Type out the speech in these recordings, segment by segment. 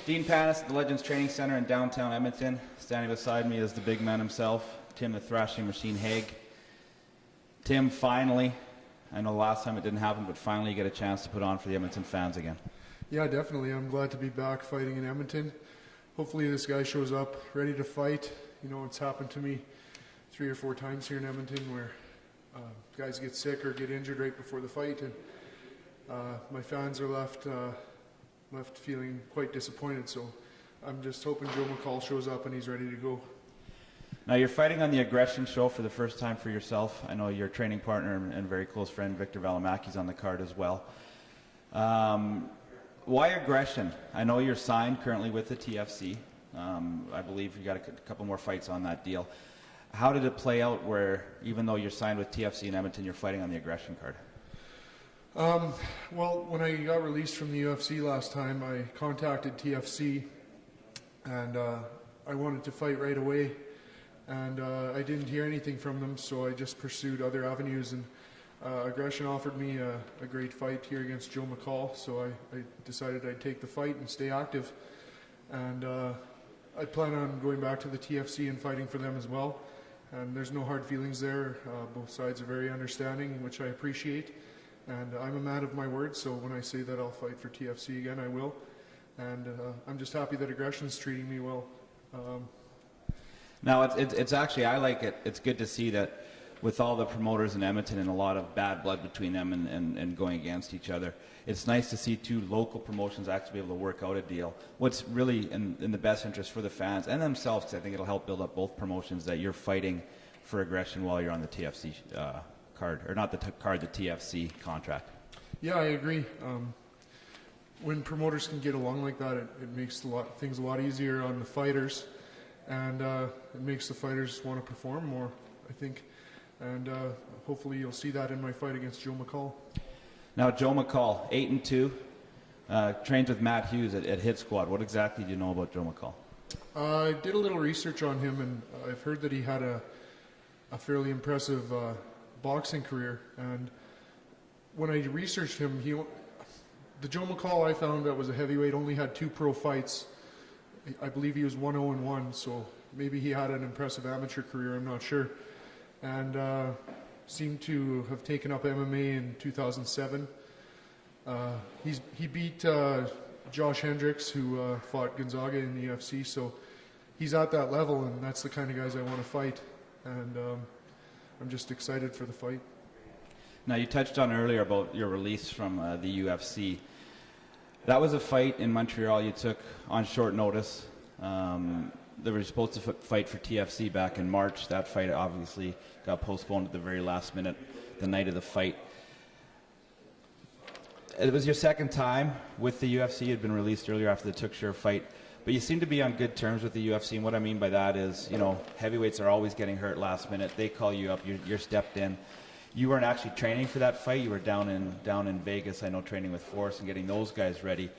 Dean Panas at the Legends Training Center in downtown Edmonton. Standing beside me is the big man himself, Tim the Thrashing Machine Hague. Tim, finally, I know the last time it didn't happen, but finally you get a chance to put on for the Edmonton fans again. Yeah, definitely. I'm glad to be back fighting in Edmonton. Hopefully this guy shows up ready to fight. You know, it's happened to me 3 or 4 times here in Edmonton where guys get sick or get injured right before the fight, and my fans are left feeling quite disappointed. So I'm just hoping Joe McCall shows up and he's ready to go. Now you're fighting on the Aggression show for the first time for yourself. I know your training partner and very close friend Victor Valimaki's on the card as well. Why Aggression? I know you're signed currently with the TFC. I believe you got a couple more fights on that deal. How did it play out where, even though you're signed with TFC in Edmonton, you're fighting on the Aggression card? Well, when I got released from the UFC last time, I contacted TFC and I wanted to fight right away, and I didn't hear anything from them, so I just pursued other avenues, and Aggression offered me a great fight here against Joe McCall, so I decided I'd take the fight and stay active, and I plan on going back to the TFC and fighting for them as well, and there's no hard feelings there. Both sides are very understanding, which I appreciate. And I'm a man of my word, so when I say that I'll fight for TFC again, I will. And I'm just happy that Aggression's treating me well. Now, it's actually, I like it. It's good to see that with all the promoters in Edmonton and a lot of bad blood between them and going against each other, it's nice to see 2 local promotions actually be able to work out a deal. What's really in the best interest for the fans and themselves, because I think it'll help build up both promotions, that you're fighting for Aggression while you're on the TFC card, or not the card, the TFC contract. Yeah, I agree. When promoters can get along like that, it makes things a lot easier on the fighters, and it makes the fighters want to perform more, I think. And hopefully you'll see that in my fight against Joe McCall. Now, Joe McCall, 8-2, trains with Matt Hughes at Hit Squad. What exactly do you know about Joe McCall? I did a little research on him, and I've heard that he had a fairly impressive boxing career, and when I researched him, the Joe McCall I found that was a heavyweight only had 2 pro fights. I believe he was 1-0-1, so maybe he had an impressive amateur career, I'm not sure, and seemed to have taken up MMA in 2007. He beat Josh Hendricks, who fought Gonzaga in the UFC, so he's at that level, and that's the kind of guys I want to fight, and I'm just excited for the fight. Now, you touched on earlier about your release from the UFC. That was a fight in Montreal you took on short notice. They were supposed to fight for TFC back in March. That fight obviously got postponed at the very last minute, the night of the fight. It was your second time with the UFC. You had been released earlier after the Tuchscherer fight. But you seem to be on good terms with the UFC, and what I mean by that is, you know, heavyweights are always getting hurt last minute. They call you up, you're stepped in. You weren't actually training for that fight. You were down in Vegas, I know, training with Forrest and getting those guys ready.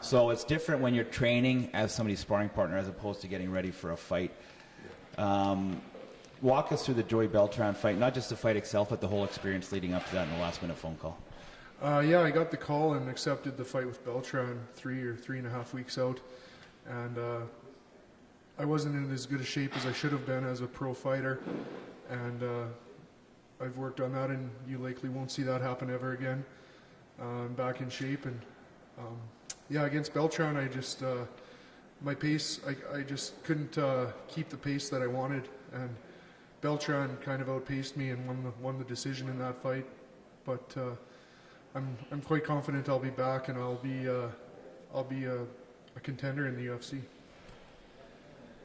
So it's different when you're training as somebody's sparring partner as opposed to getting ready for a fight. Walk us through the Joey Beltran fight, not just the fight itself, but the whole experience leading up to that in the last-minute phone call. Yeah, I got the call and accepted the fight with Beltran 3 or 3.5 weeks out. And I wasn't in as good a shape as I should have been as a pro fighter, and I've worked on that, and you likely won't see that happen ever again. I'm back in shape, and yeah, against Beltran, I just my pace, I just couldn't keep the pace that I wanted, and Beltran kind of outpaced me and won the decision in that fight. But I'm quite confident I'll be back, and I'll be a contender in the UFC.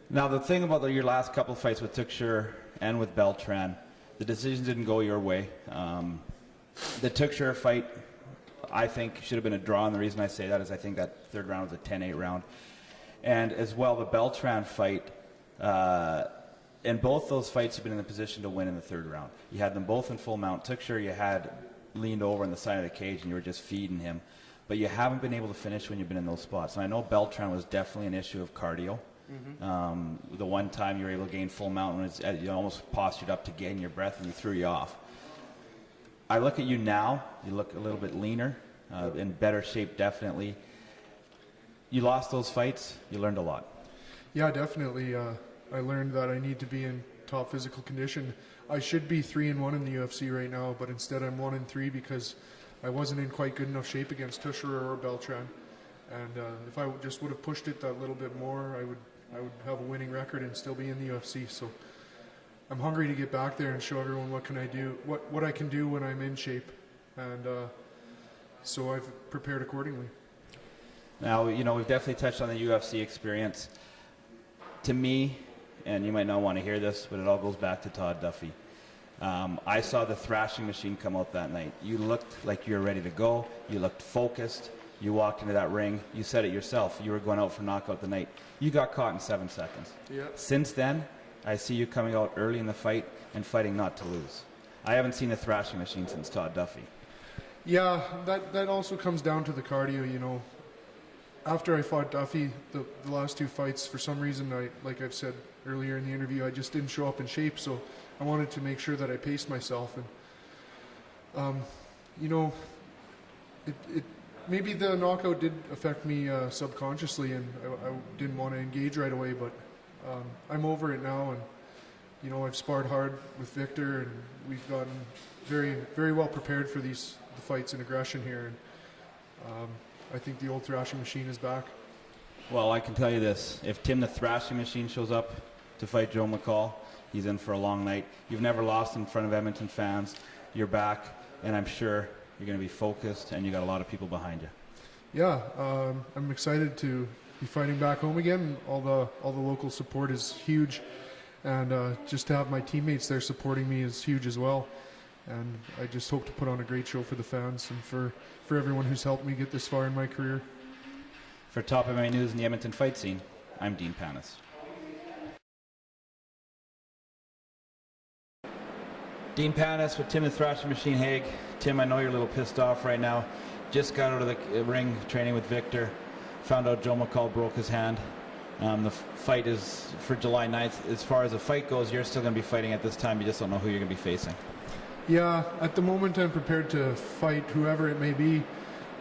Now, the thing about your last couple of fights with Tuchscherer and with Beltran, the decisions didn't go your way. The Tuchscherer fight, I think, should have been a draw, and the reason I say that is I think that third round was a 10-8 round. And as well, the Beltran fight, in both those fights, you've been in a position to win in the third round. You had them both in full mount. Tuchscherer, you had leaned over on the side of the cage, and you were just feeding him. But you haven't been able to finish when you've been in those spots. And I know Beltran was definitely an issue of cardio. Mm-hmm. The one time you were able to gain full mount, when you almost postured up to gain your breath and you threw you off. I look at you now, you look a little bit leaner, in better shape definitely. You lost those fights, you learned a lot. Yeah, definitely. I learned that I need to be in top physical condition. I should be 3-1 in the UFC right now, but instead I'm 1-3 because I wasn't in quite good enough shape against Tusherer or Beltran. And if I just would have pushed it that little bit more, I would have a winning record and still be in the UFC. So I'm hungry to get back there and show everyone what can I do, what I can do when I'm in shape. And so I've prepared accordingly. Now, you know, we've definitely touched on the UFC experience. To me, and you might not want to hear this, but it all goes back to Todd Duffy. I saw the thrashing machine come out that night. You looked like you were ready to go. You looked focused. You walked into that ring. You said it yourself. You were going out for knockout the night. You got caught in 7 seconds. Yeah. Since then, I see you coming out early in the fight and fighting not to lose. I haven't seen a thrashing machine since Todd Duffy. Yeah, that also comes down to the cardio, you know. After I fought Duffy, the last 2 fights, for some reason, like I've said earlier in the interview, I just didn't show up in shape, so I wanted to make sure that I paced myself. And, you know, it maybe the knockout did affect me subconsciously, and I didn't want to engage right away, but I'm over it now, and, you know, I've sparred hard with Victor, and we've gotten very, very well prepared for the fights and aggression here. And, I think the old thrashing machine is back. Well, I can tell you this. If Tim the thrashing machine shows up to fight Joe McCall, he's in for a long night. You've never lost in front of Edmonton fans. You're back, and I'm sure you're going to be focused, and you got a lot of people behind you. Yeah, I'm excited to be fighting back home again. All the local support is huge, and just to have my teammates there supporting me is huge as well. And I just hope to put on a great show for the fans and for everyone who's helped me get this far in my career. For Top MMA News in the Edmonton fight scene, I'm Dean Panas. Dean Panas with Tim the Thrashing Machine Hague. Tim, I know you're a little pissed off right now. Just got out of the ring training with Victor. Found out Joe McCall broke his hand. The fight is for July 9th. As far as the fight goes, you're still going to be fighting at this time. You just don't know who you're going to be facing. Yeah, at the moment I'm prepared to fight whoever it may be.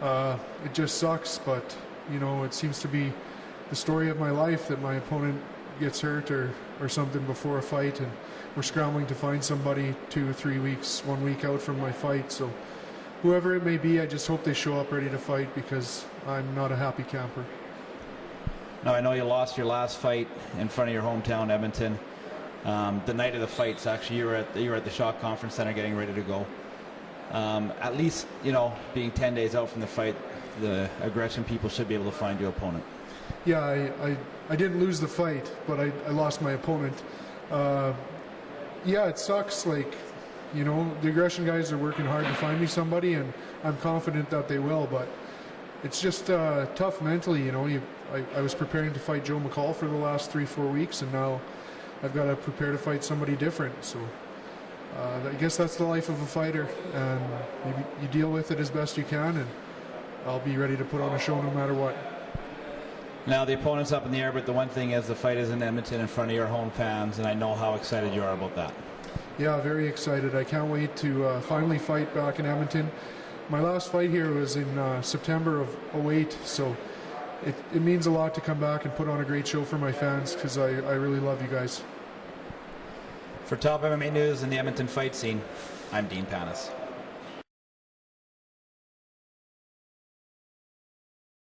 It just sucks, but, you know, it seems to be the story of my life that my opponent gets hurt or something before a fight, and we're scrambling to find somebody 2 or 3 weeks, 1 week out from my fight. So whoever it may be, I just hope they show up ready to fight, because I'm not a happy camper. Now, I know you lost your last fight in front of your hometown, Edmonton. The night of the fights, actually, you were at the Shaw Conference Center getting ready to go. At least, you know, being 10 days out from the fight, the aggression people should be able to find your opponent. Yeah, I didn't lose the fight, but I lost my opponent. Yeah, it sucks. Like, you know, the aggression guys are working hard to find me somebody, and I'm confident that they will, but it's just tough mentally, you know. I was preparing to fight Joe McCall for the last 3-4 weeks, and now I've got to prepare to fight somebody different. So I guess that's the life of a fighter, and you deal with it as best you can, and I'll be ready to put on a show no matter what. Now, the opponent's up in the air, but the one thing is the fight is in Edmonton in front of your home fans, and I know how excited you are about that. Yeah, very excited. I can't wait to finally fight back in Edmonton. My last fight here was in September of 2008, so it means a lot to come back and put on a great show for my fans, because I really love you guys. For Top MMA News in the Edmonton fight scene, I'm Dean Panas.